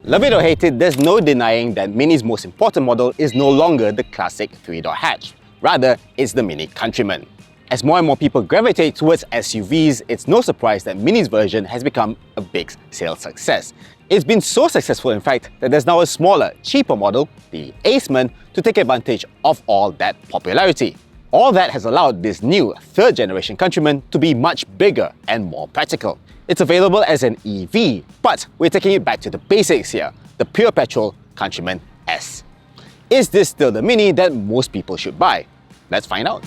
Love it or hate it, there's no denying that Mini's most important model is no longer the classic three-door hatch. Rather, it's the Mini Countryman. As more and more people gravitate towards SUVs, it's no surprise that Mini's version has become a big sales success. It's been so successful, in fact, that there's now a smaller, cheaper model, the Aceman, to take advantage of all that popularity. All that has allowed this new third-generation Countryman to be much bigger and more practical. It's available as an EV, but we're taking it back to the basics here, the pure petrol Countryman S. Is this still the Mini that most people should buy? Let's find out.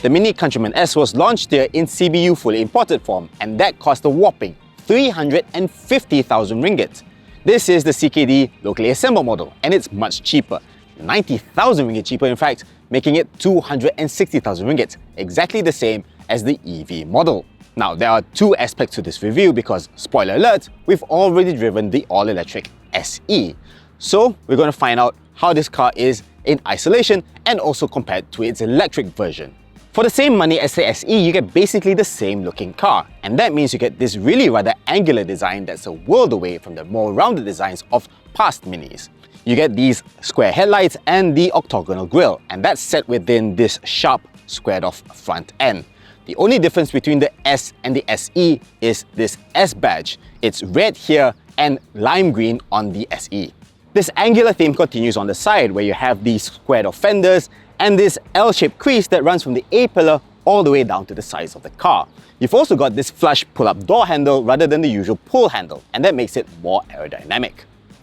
The MINI Countryman S was launched here in CBU fully imported form, and that cost a whopping 350,000 ringgit. This is the CKD locally assembled model, and it's much cheaper, 90,000 ringgit cheaper in fact, making it 260,000 ringgit, exactly the same as the EV model. Now, there are two aspects to this review because, spoiler alert, we've already driven the all-electric SE. So we're going to find out how this car is in isolation and also compared to its electric version. For the same money as the SE, you get basically the same looking car, and that means you get this really rather angular design that's a world away from the more rounded designs of past Minis. You get these square headlights and the octagonal grille, and that's set within this sharp, squared off front end. The only difference between the S and the SE is this S badge. It's red here and lime green on the SE. This angular theme continues on the side where you have these squared off fenders and this L-shaped crease that runs from the A-pillar all the way down to the sides of the car. You've also got this flush pull-up door handle rather than the usual pull handle, and that makes it more aerodynamic.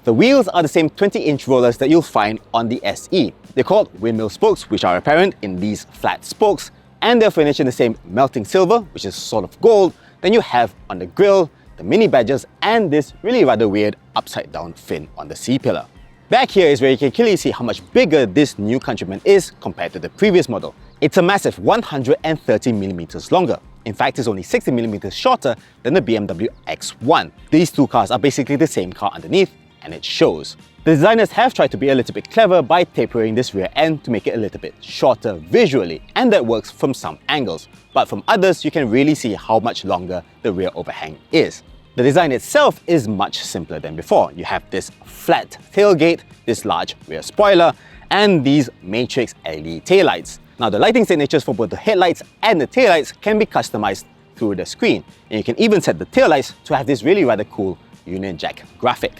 The wheels are the same 20-inch rollers that you'll find on the SE. They're called windmill spokes, which are apparent in these flat spokes, and they're finished in the same melting silver, which is sort of gold, than you have on the grille, the Mini badges, and this really rather weird upside-down fin on the C-pillar. Back here is where you can clearly see how much bigger this new Countryman is compared to the previous model. It's a massive 130mm longer. In fact, it's only 60mm shorter than the BMW X1. These two cars are basically the same car underneath, and it shows. The designers have tried to be a little bit clever by tapering this rear end to make it a little bit shorter visually, and that works from some angles. But from others, you can really see how much longer the rear overhang is. The design itself is much simpler than before. You have this flat tailgate, this large rear spoiler, and these matrix LED taillights. Now, the lighting signatures for both the headlights and the taillights can be customized through the screen, and you can even set the taillights to have this really rather cool Union Jack graphic.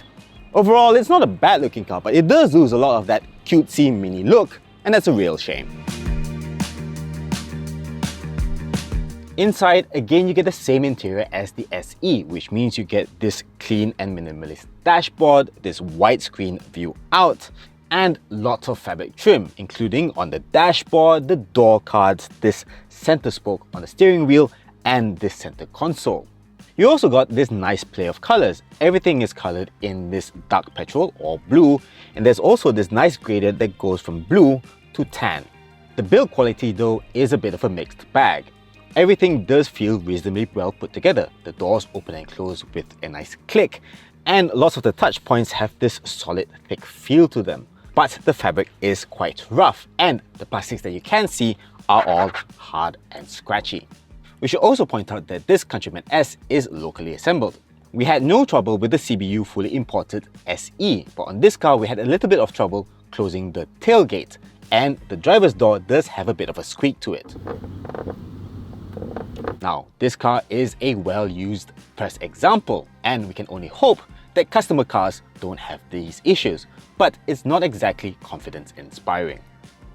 Overall, it's not a bad looking car, but it does lose a lot of that cutesy Mini look, and that's a real shame. Inside, again, you get the same interior as the SE, which means you get this clean and minimalist dashboard, this widescreen view out, and lots of fabric trim, including on the dashboard, the door cards, this center spoke on the steering wheel, and this center console. You also got this nice play of colors. Everything is colored in this dark petrol or blue, and there's also this nice gradient that goes from blue to tan. The build quality though is a bit of a mixed bag. Everything does feel reasonably well put together. The doors open and close with a nice click, and lots of the touch points have this solid, thick feel to them. But the fabric is quite rough, and the plastics that you can see are all hard and scratchy. We should also point out that this Countryman S is locally assembled. We had no trouble with the CBU fully imported SE, but on this car we had a little bit of trouble closing the tailgate, and the driver's door does have a bit of a squeak to it. Now, this car is a well-used press example, and we can only hope that customer cars don't have these issues, but it's not exactly confidence-inspiring.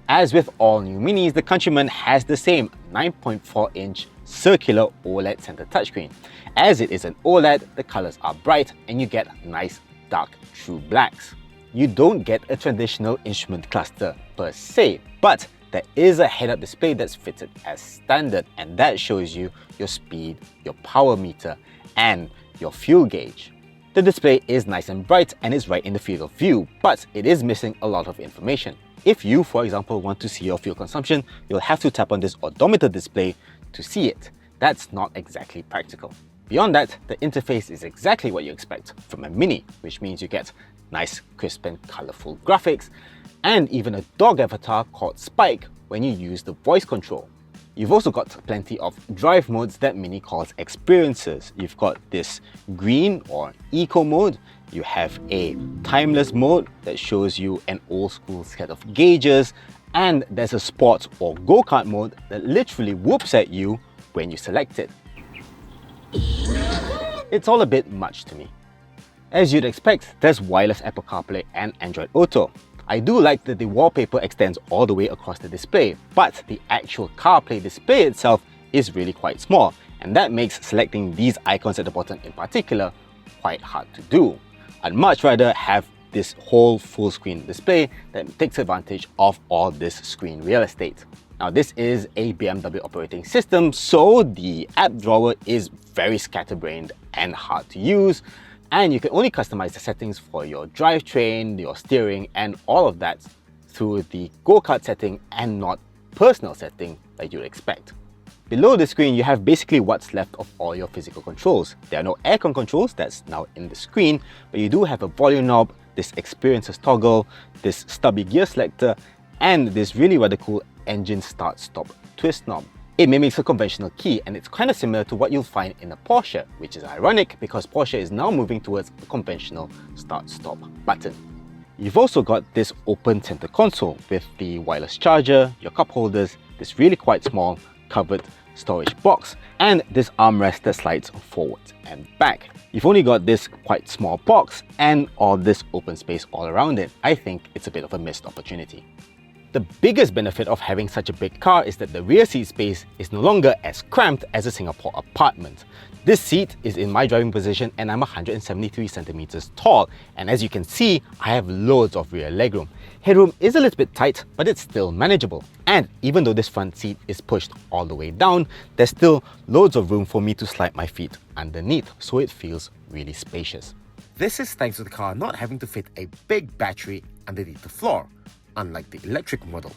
As with all new Minis, the Countryman has the same 9.4-inch circular OLED center touchscreen. As it is an OLED, the colors are bright and you get nice dark true blacks. You don't get a traditional instrument cluster per se, but there is a head-up display that's fitted as standard, and that shows you your speed, your power meter, and your fuel gauge. The display is nice and bright and is right in the field of view, but it is missing a lot of information. If you, for example, want to see your fuel consumption, you'll have to tap on this odometer display to see it. That's not exactly practical. Beyond that, the interface is exactly what you expect from a Mini, which means you get nice, crisp and colourful graphics, and even a dog avatar called Spike when you use the voice control. You've also got plenty of drive modes that Mini calls experiences. You've got this green or eco mode, you have a timeless mode that shows you an old school set of gauges, and there's a sports or go-kart mode that literally whoops at you when you select it. It's all a bit much to me. As you'd expect, there's wireless Apple CarPlay and Android Auto. I do like that the wallpaper extends all the way across the display, but the actual CarPlay display itself is really quite small, and that makes selecting these icons at the bottom in particular quite hard to do. I'd much rather have this whole full screen display that takes advantage of all this screen real estate. Now this is a BMW operating system, so the app drawer is very scatterbrained and hard to use, and you can only customize the settings for your drivetrain, your steering and all of that through the go-kart setting and not personal setting that you'd expect. Below the screen, you have basically what's left of all your physical controls. There are no aircon controls, that's now in the screen, but you do have a volume knob, this experiences toggle, this stubby gear selector, and this really rather cool engine start-stop twist knob. It mimics a conventional key, and it's kind of similar to what you'll find in a Porsche, which is ironic because Porsche is now moving towards a conventional start-stop button. You've also got this open center console with the wireless charger, your cup holders, this really quite small covered storage box, and this armrest that slides forwards and back. You've only got this quite small box and all this open space all around it. I think it's a bit of a missed opportunity. The biggest benefit of having such a big car is that the rear seat space is no longer as cramped as a Singapore apartment. This seat is in my driving position and I'm 173 centimeters tall, and as you can see, I have loads of rear legroom. Headroom is a little bit tight, but it's still manageable. And even though this front seat is pushed all the way down, there's still loads of room for me to slide my feet underneath, so it feels really spacious. This is thanks to the car not having to fit a big battery underneath the floor, unlike the electric model.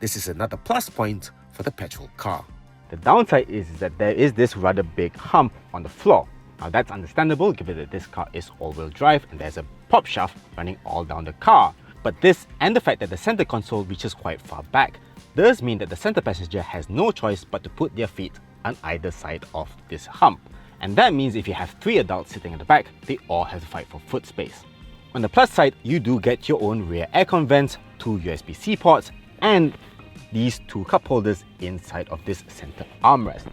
This is another plus point for the petrol car. The downside is that there is this rather big hump on the floor. Now that's understandable given that this car is all-wheel drive and there's a pop shaft running all down the car. But this and the fact that the center console reaches quite far back does mean that the center passenger has no choice but to put their feet on either side of this hump. And that means if you have 3 adults sitting at the back, they all have to fight for foot space. On the plus side, you do get your own rear aircon vents, 2 USB-C ports, and these 2 cup holders inside of this center armrest.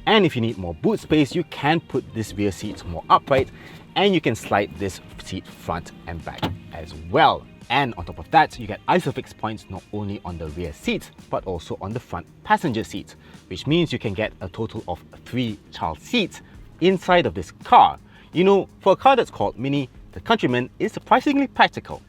And if you need more boot space, you can put this rear seat more upright, and you can slide this seat front and back as well. And on top of that, you get ISOFIX points not only on the rear seat, but also on the front passenger seat, which means you can get a total of 3 child seats inside of this car. You know, for a car that's called Mini, the Countryman is surprisingly practical.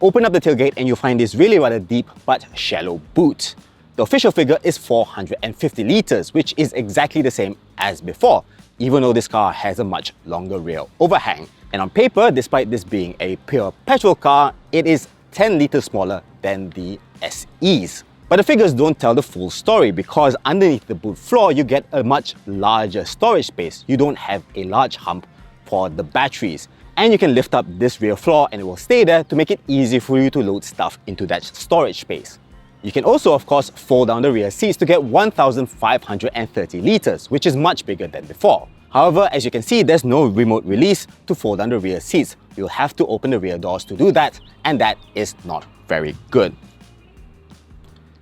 Open up the tailgate and you'll find this really rather deep but shallow boot. The official figure is 450 litres, which is exactly the same as before, even though this car has a much longer rear overhang. And on paper, despite this being a pure petrol car, it is 10 litres smaller than the SEs. But the figures don't tell the full story, because underneath the boot floor, you get a much larger storage space. You don't have a large hump for the batteries. And you can lift up this rear floor and it will stay there to make it easy for you to load stuff into that storage space. You can also, of course, fold down the rear seats to get 1,530 litres, which is much bigger than before. However, as you can see, there's no remote release to fold down the rear seats. You'll have to open the rear doors to do that, and that is not very good.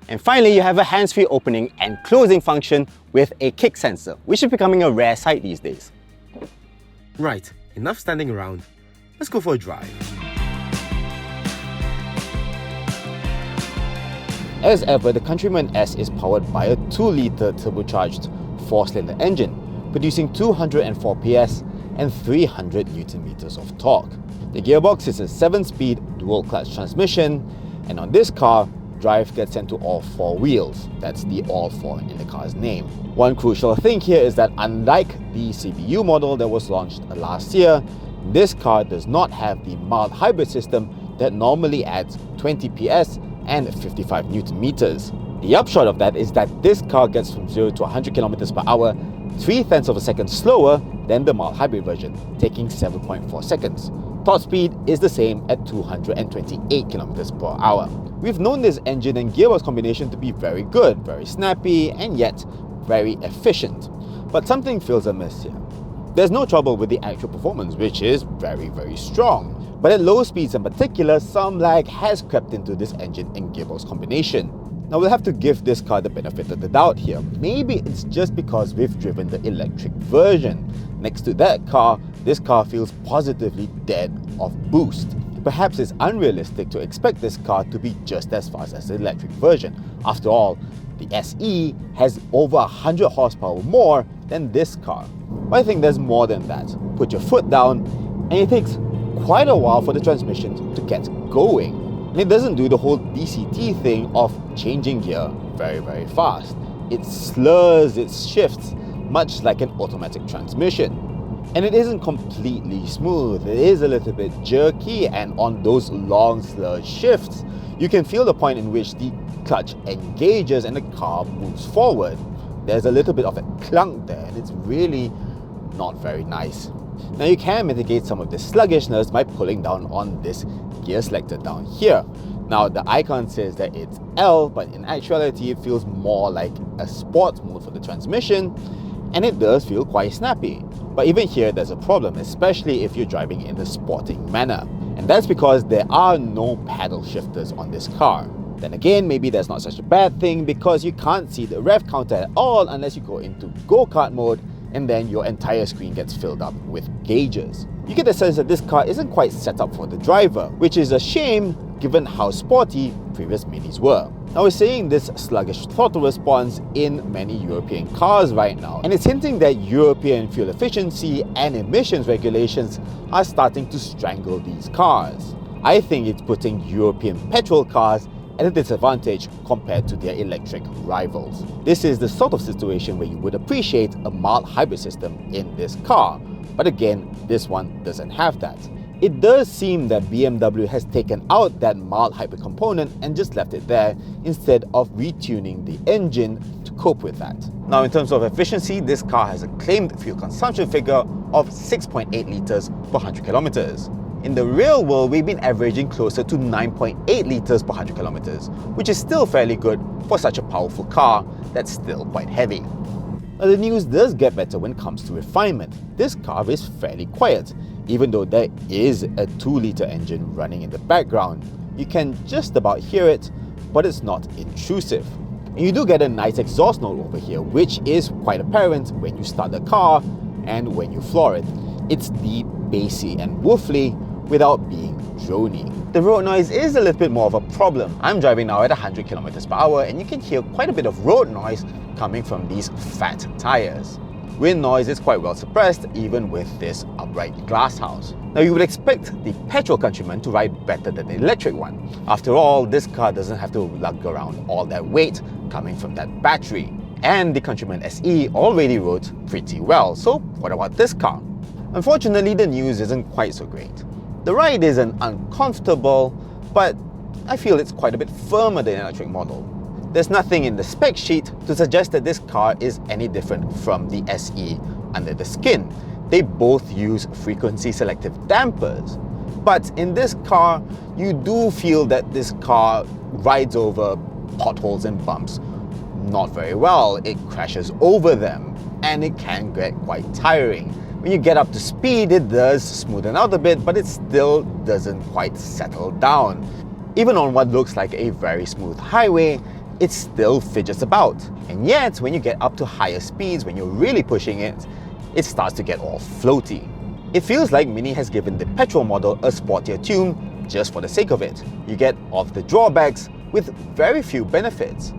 And finally, you have a hands-free opening and closing function with a kick sensor, which is becoming a rare sight these days. Right, enough standing around. Let's go for a drive. As ever, the Countryman S is powered by a 2-litre turbocharged 4-cylinder engine, producing 204 PS and 300 Nm of torque. The gearbox is a 7-speed dual-clutch transmission, and on this car, drive gets sent to all 4 wheels. That's the all 4 in the car's name. One crucial thing here is that unlike the CBU model that was launched last year, this car does not have the mild hybrid system that normally adds 20 PS and 55 Nm. The upshot of that is that this car gets from 0 to 100 km per hour 0.3 seconds slower than the mild hybrid version, taking 7.4 seconds. Top speed is the same at 228 kilometers per hour. We've known this engine and gearbox combination to be very good, very snappy, and yet very efficient. But something feels amiss here. There's no trouble with the actual performance, which is very, very strong. But at low speeds in particular, some lag has crept into this engine and gearbox combination. Now we'll have to give this car the benefit of the doubt here. Maybe it's just because we've driven the electric version. Next to that car, this car feels positively dead of boost. Perhaps it's unrealistic to expect this car to be just as fast as the electric version. After all, the SE has over 100 horsepower more than this car. But I think there's more than that. Put your foot down and it takes quite a while for the transmission to get going. And it doesn't do the whole DCT thing of changing gear very, very fast. It slurs its shifts much like an automatic transmission. And it isn't completely smooth, it is a little bit jerky, and on those long slurred shifts, you can feel the point in which the clutch engages and the car moves forward. There's a little bit of a clunk there, and it's really not very nice. Now you can mitigate some of this sluggishness by pulling down on this gear selector down here. Now the icon says that it's L, but in actuality it feels more like a sports mode for the transmission, and it does feel quite snappy. But even here there's a problem, especially if you're driving in a sporting manner. And that's because there are no paddle shifters on this car. Then again, maybe that's not such a bad thing because you can't see the rev counter at all unless you go into go-kart mode, and then your entire screen gets filled up with gauges. You get the sense that this car isn't quite set up for the driver, which is a shame given how sporty previous Minis were. Now we're seeing this sluggish throttle response in many European cars right now, and it's hinting that European fuel efficiency and emissions regulations are starting to strangle these cars. I think it's putting European petrol cars at a disadvantage compared to their electric rivals. This is the sort of situation where you would appreciate a mild hybrid system in this car, but again, this one doesn't have that. It does seem that BMW has taken out that mild hybrid component and just left it there instead of retuning the engine to cope with that. Now in terms of efficiency, this car has a claimed fuel consumption figure of 6.8 litres per 100 kilometers. In the real world, we've been averaging closer to 9.8 litres per 100 kilometers, which is still fairly good for such a powerful car that's still quite heavy. Now the news does get better when it comes to refinement. This car is fairly quiet, even though there is a 2-litre engine running in the background. You can just about hear it, but it's not intrusive. And you do get a nice exhaust note over here, which is quite apparent when you start the car and when you floor it. It's deep, bassy and woofly without being drony. The road noise is a little bit more of a problem. I'm driving now at 100 kilometers per hour and you can hear quite a bit of road noise coming from these fat tires. Wind noise is quite well suppressed even with this upright glass house. Now you would expect the petrol Countryman to ride better than the electric one. After all, this car doesn't have to lug around all that weight coming from that battery. And the Countryman SE already rode pretty well, so what about this car? Unfortunately, the news isn't quite so great. The ride isn't uncomfortable, but I feel it's quite a bit firmer than the electric model. There's nothing in the spec sheet to suggest that this car is any different from the SE under the skin. They both use frequency selective dampers. But in this car, you do feel that this car rides over potholes and bumps not very well. It crashes over them, and it can get quite tiring. When you get up to speed, it does smoothen out a bit, but it still doesn't quite settle down. Even on what looks like a very smooth highway, it still fidgets about. And yet, when you get up to higher speeds, when you're really pushing it, it starts to get all floaty. It feels like Mini has given the petrol model a sportier tune just for the sake of it. You get off the drawbacks with very few benefits.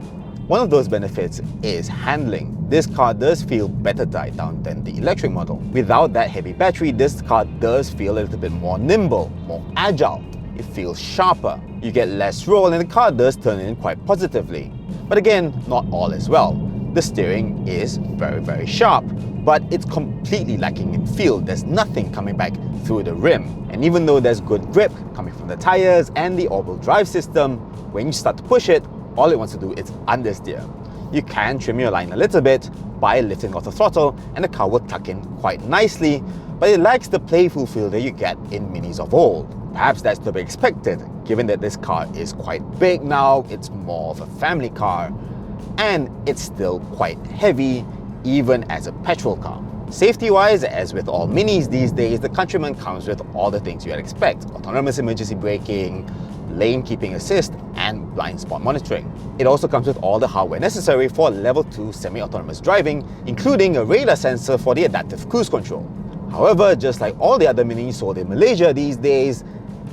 One of those benefits is handling. This car does feel better tied down than the electric model. Without that heavy battery, this car does feel a little bit more nimble, more agile. It feels sharper. You get less roll and the car does turn in quite positively. But again, not all is well. The steering is very, very sharp, but it's completely lacking in feel. There's nothing coming back through the rim. And even though there's good grip coming from the tires and the all-wheel drive system, when you start to push it, all it wants to do is understeer. You can trim your line a little bit by lifting off the throttle and the car will tuck in quite nicely, but it lacks the playful feel that you get in Minis of old. Perhaps that's to be expected, given that this car is quite big now, it's more of a family car, and it's still quite heavy, even as a petrol car. Safety-wise, as with all Minis these days, the Countryman comes with all the things you'd expect: autonomous emergency braking, lane keeping assist, and blind spot monitoring. It also comes with all the hardware necessary for level 2 semi-autonomous driving, including a radar sensor for the adaptive cruise control. However, just like all the other Minis sold in Malaysia these days,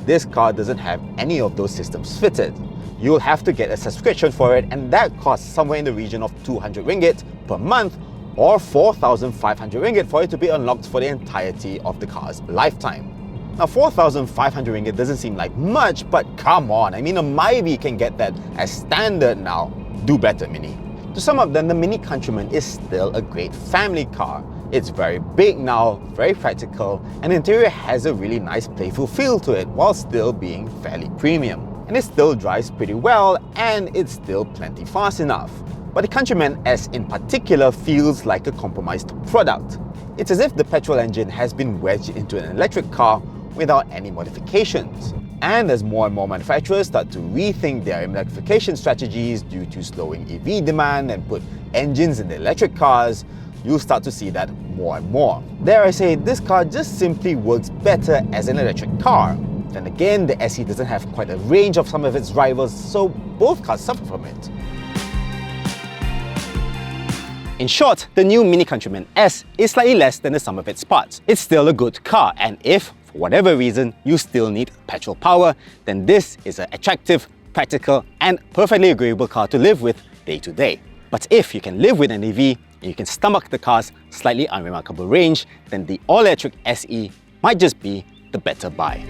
this car doesn't have any of those systems fitted. You'll have to get a subscription for it, and that costs somewhere in the region of 200 ringgit per month, or 4,500 ringgit for it to be unlocked for the entirety of the car's lifetime. Now 4,500 ringgit doesn't seem like much, but come on, I mean a Myvi can get that as standard now. Do better, Mini. To sum up then, the Mini Countryman is still a great family car. It's very big now, very practical, and the interior has a really nice playful feel to it while still being fairly premium. And it still drives pretty well, and it's still plenty fast enough. But the Countryman S in particular feels like a compromised product. It's as if the petrol engine has been wedged into an electric car without any modifications. And as more and more manufacturers start to rethink their electrification strategies due to slowing EV demand and put engines in the electric cars, you'll start to see that more and more. Dare I say, this car just simply works better as an electric car. Then again, the SE doesn't have quite a range of some of its rivals, so both cars suffer from it. In short, the new Mini Countryman S is slightly less than the sum of its parts. It's still a good car, and if, for whatever reason, you still need petrol power, then this is an attractive, practical, and perfectly agreeable car to live with day to day. But if you can live with an EV, and you can stomach the car's slightly unremarkable range, then the all-electric SE might just be the better buy.